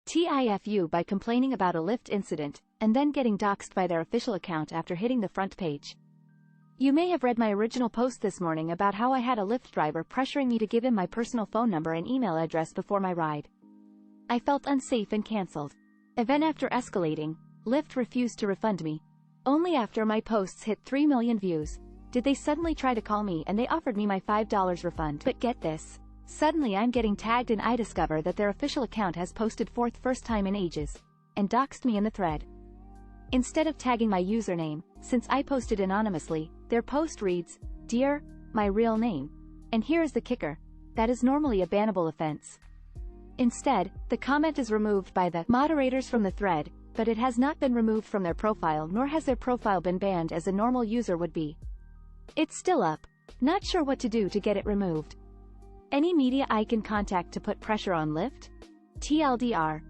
TIFU by complaining about a Lyft incident, and then getting doxxed by their official account after hitting the front page. You may have read my original post this morning about how I had a Lyft driver pressuring me to give him my personal phone number and email address before my ride. I felt unsafe and cancelled. Event after escalating, Lyft refused to refund me. Only after my posts hit 3 million views did they suddenly try to call me, and they offered me my $5 refund. But get this. Suddenly I'm getting tagged and I discover that their official account has posted first time in ages, and doxed me in the thread. Instead of tagging my username, since I posted anonymously, their post reads, "Dear, my real name." And here is the kicker. That is normally a bannable offense. Instead, the comment is removed by the moderators from the thread, but it has not been removed from their profile, nor has their profile been banned as a normal user would be. It's still up. Not sure what to do to get it removed. Any media I can contact to put pressure on Lyft? TLDR.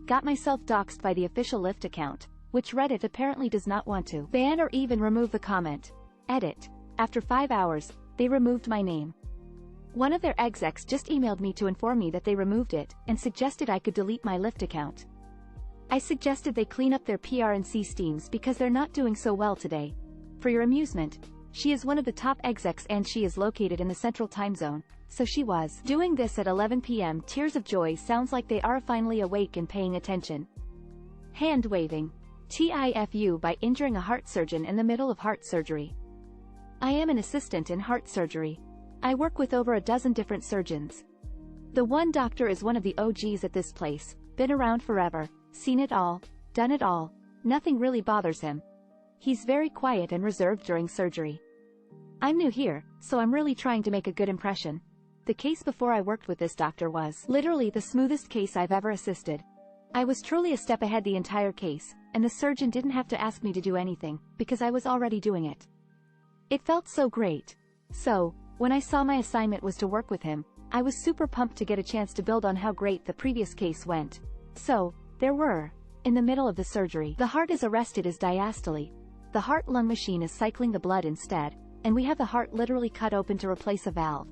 Got myself doxxed by the official Lyft account, which Reddit apparently does not want to ban or even remove the comment. Edit. After 5 hours, they removed my name. One of their execs just emailed me to inform me that they removed it, and suggested I could delete my Lyft account. I suggested they clean up their PR&C steams because they're not doing so well today. For your amusement, she is one of the top execs and she is located in the Central Time Zone, so she was doing this at 11 p.m. Tears of joy sounds like they are finally awake and paying attention. Hand waving. TIFU by injuring a heart surgeon in the middle of heart surgery. I am an assistant in heart surgery. I work with over a dozen different surgeons. The one doctor is one of the OGs at this place, been around forever, seen it all, done it all, nothing really bothers him. He's very quiet and reserved during surgery. I'm new here, so I'm really trying to make a good impression. The case before I worked with this doctor was literally the smoothest case I've ever assisted. I was truly a step ahead the entire case, and the surgeon didn't have to ask me to do anything, because I was already doing it. It felt so great. So, when I saw my assignment was to work with him, I was super pumped to get a chance to build on how great the previous case went. So, there were. In the middle of the surgery, the heart is arrested as diastole. The heart-lung machine is cycling the blood instead, and we have the heart literally cut open to replace a valve.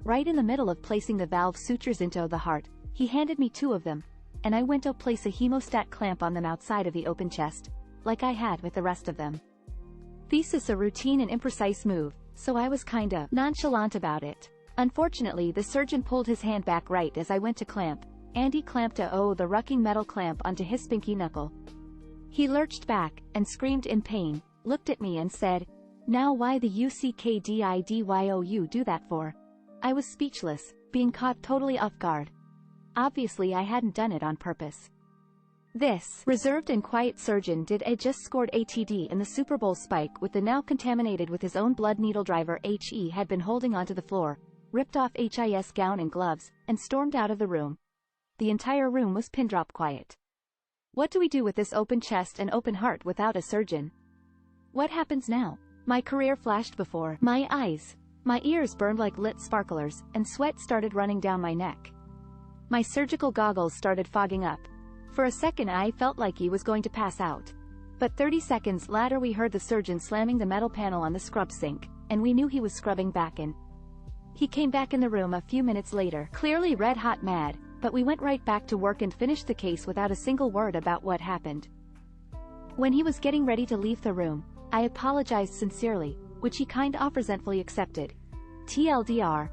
Right in the middle of placing the valve sutures into the heart, he handed me 2 of them, and I went to place a hemostat clamp on them outside of the open chest, like I had with the rest of them. Thesis a routine and imprecise move, so I was kinda nonchalant about it. Unfortunately, the surgeon pulled his hand back right as I went to clamp, and he clamped the rucking metal clamp onto his pinky knuckle. He lurched back, and screamed in pain, looked at me and said, "Now why the UCKDIDYOU do that for?" I was speechless, being caught totally off guard. Obviously I hadn't done it on purpose. This reserved and quiet surgeon had just scored ATD in the Super Bowl spike with the now contaminated with his own blood needle driver HE had been holding onto the floor, ripped off HIS gown and gloves, and stormed out of the room. The entire room was pin drop quiet. What do we do with this open chest and open heart without a surgeon? What happens now? My career flashed before my eyes. My ears burned like lit sparklers, and sweat started running down my neck. My surgical goggles started fogging up. For a second I felt like he was going to pass out. But 30 seconds later we heard the surgeon slamming the metal panel on the scrub sink, and we knew he was scrubbing back in. He came back in the room a few minutes later, clearly red hot mad, but we went right back to work and finished the case without a single word about what happened. When he was getting ready to leave the room, I apologized sincerely, which he off resentfully accepted. TLDR.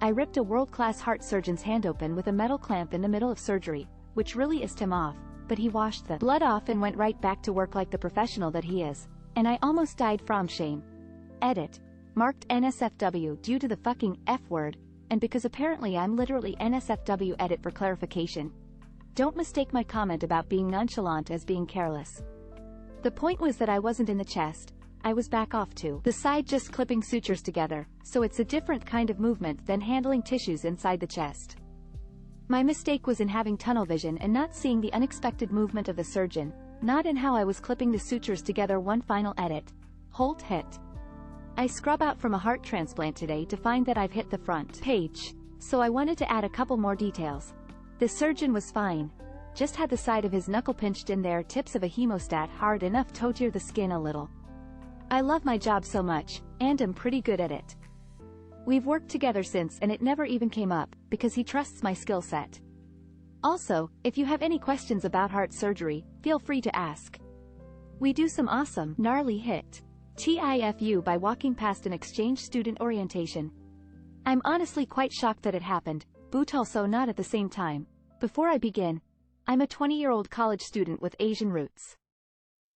I ripped a world-class heart surgeon's hand open with a metal clamp in the middle of surgery, which really iced him off, but he washed the blood off and went right back to work like the professional that he is, and I almost died from shame. Edit. Marked NSFW due to the fucking F word, and because apparently I'm literally NSFW. Edit for clarification. Don't mistake my comment about being nonchalant as being careless. The point was that I wasn't in the chest, I was back off to the side just clipping sutures together, so it's a different kind of movement than handling tissues inside the chest. My mistake was in having tunnel vision and not seeing the unexpected movement of the surgeon, not in how I was clipping the sutures together. One final edit. Holt hit. I scrub out from a heart transplant today to find that I've hit the front page, so I wanted to add a couple more details. The surgeon was fine. Just had the side of his knuckle pinched in there, tips of a hemostat hard enough to tear the skin a little. I love my job so much, and am pretty good at it. We've worked together since and it never even came up, because he trusts my skill set. Also, if you have any questions about heart surgery, feel free to ask. We do some awesome, gnarly hit TIFU by walking past an exchange student orientation. I'm honestly quite shocked that it happened, but also not at the same time. Before I begin, I'm a 20-year-old college student with Asian roots.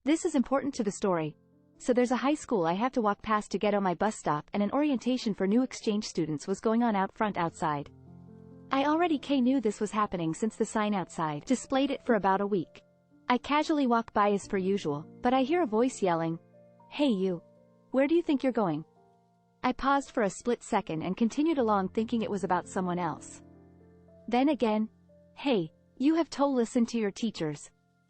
This is important to the story. So there's a high school I have to walk past to get on my bus stop, and an orientation for new exchange students was going on out front outside. I already knew this was happening since the sign outside displayed it for about a week. I casually walk by as per usual, but I hear a voice yelling, "Hey you! Where do you think you're going?" I paused for a split second and continued along thinking it was about someone else. Then again, "Hey, you have to listen to your teachers.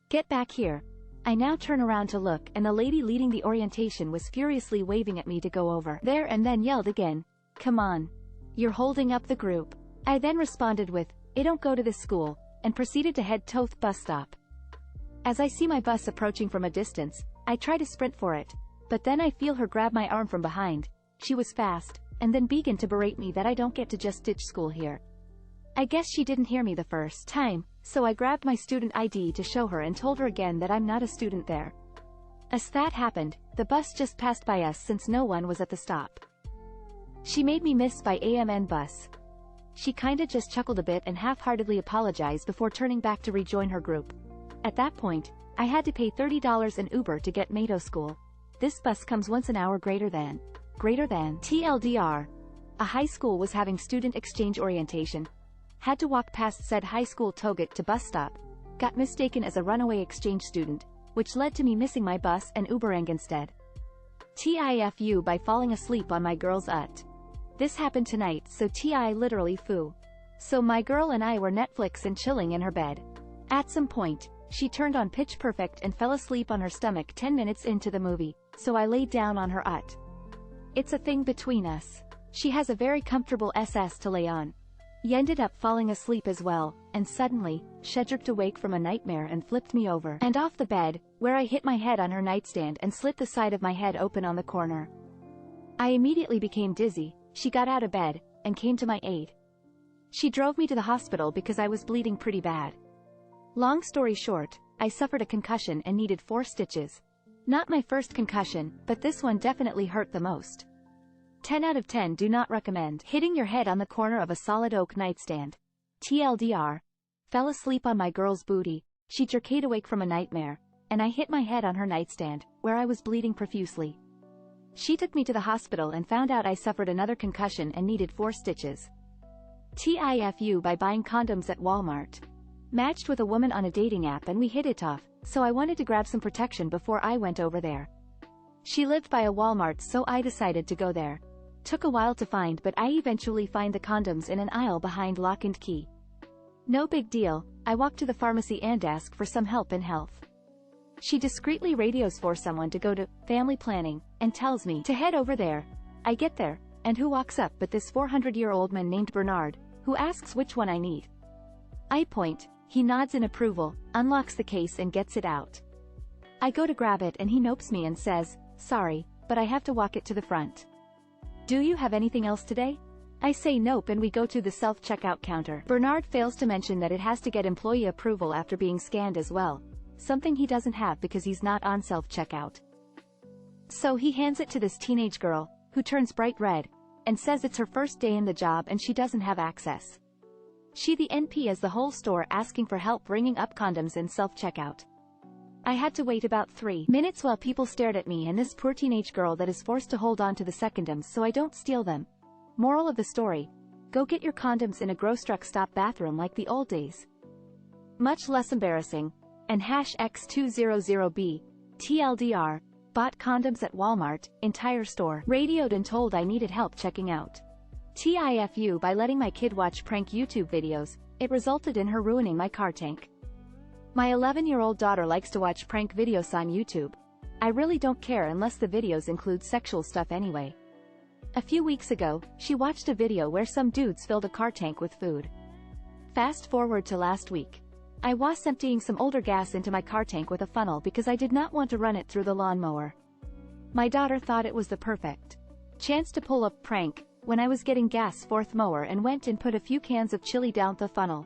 Get back here." I now turn around to look, and the lady leading the orientation was furiously waving at me to go over there and then yelled again, "Come on. You're holding up the group." I then responded with, "I don't go to this school," and proceeded to head to the bus stop. As I see my bus approaching from a distance, I try to sprint for it, but then I feel her grab my arm from behind. She was fast, and then began to berate me that I don't get to just ditch school here. I guess she didn't hear me the first time, so I grabbed my student ID to show her and told her again that I'm not a student there. As that happened, the bus just passed by us since no one was at the stop. She made me miss by AMN bus. She kinda just chuckled a bit and half-heartedly apologized before turning back to rejoin her group. At that point, I had to pay $30 in Uber to get me to school. This bus comes once an hour greater than TLDR. A high school was having student exchange orientation. Had to walk past said high school to get to bus stop. Got mistaken as a runaway exchange student, which led to me missing my bus and Ubering instead. TIFU by falling asleep on my girl's UT. This happened tonight, so TI literally foo. So my girl and I were Netflix and chilling in her bed. At some point, she turned on Pitch Perfect and fell asleep on her stomach 10 minutes into the movie, so I laid down on her UT. It's a thing between us. She has a very comfortable SS to lay on. He ended up falling asleep as well, and suddenly, she jerked awake from a nightmare and flipped me over and off the bed, where I hit my head on her nightstand and slit the side of my head open on the corner. I immediately became dizzy. She got out of bed, and came to my aid. She drove me to the hospital because I was bleeding pretty bad. Long story short, I suffered a concussion and needed 4 stitches. Not my first concussion, but this one definitely hurt the most. 10 out of 10 do not recommend hitting your head on the corner of a solid oak nightstand. TLDR. Fell asleep on my girl's booty, she jerked awake from a nightmare, and I hit my head on her nightstand, where I was bleeding profusely. She took me to the hospital and found out I suffered another concussion and needed 4 stitches. TIFU by buying condoms at Walmart. Matched with a woman on a dating app and we hit it off, so I wanted to grab some protection before I went over there. She lived by a Walmart, so I decided to go there. Took a while to find, but I eventually find the condoms in an aisle behind lock and key. No big deal, I walk to the pharmacy and ask for some help in health. She discreetly radios for someone to go to family planning, and tells me to head over there. I get there, and who walks up but this 400-year-old man named Bernard, who asks which one I need. I point, he nods in approval, unlocks the case and gets it out. I go to grab it and he nopes me and says, "Sorry, but I have to walk it to the front. Do you have anything else today?" I say nope and we go to the self-checkout counter. Bernard fails to mention that it has to get employee approval after being scanned as well. Something he doesn't have because he's not on self-checkout. So he hands it to this teenage girl, who turns bright red, and says it's her first day in the job and she doesn't have access. She the NP as the whole store asking for help bringing up condoms in self-checkout. I had to wait about 3 minutes while people stared at me and this poor teenage girl that is forced to hold on to the secondoms so I don't steal them. Moral of the story: go get your condoms in a gross truck stop bathroom like the old days. Much less embarrassing. And #X200B, TLDR, bought condoms at Walmart, entire store radioed and told I needed help checking out. TIFU by letting my kid watch prank YouTube videos, it resulted in her ruining my car tank. My 11-year-old daughter likes to watch prank videos on YouTube. I really don't care unless the videos include sexual stuff anyway. A few weeks ago, she watched a video where some dudes filled a car tank with food. Fast forward to last week. I was emptying some older gas into my car tank with a funnel because I did not want to run it through the lawnmower. My daughter thought it was the perfect chance to pull a prank when I was getting gas for the mower and went and put a few cans of chili down the funnel.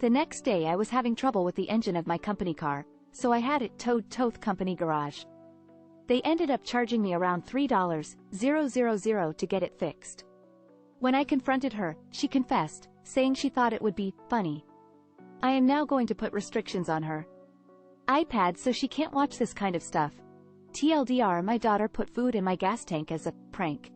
The next day I was having trouble with the engine of my company car, so I had it towed to the company garage. They ended up charging me around $3,000 to get it fixed. When I confronted her, she confessed, saying she thought it would be funny. I am now going to put restrictions on her iPad so she can't watch this kind of stuff. TLDR, my daughter put food in my gas tank as a prank.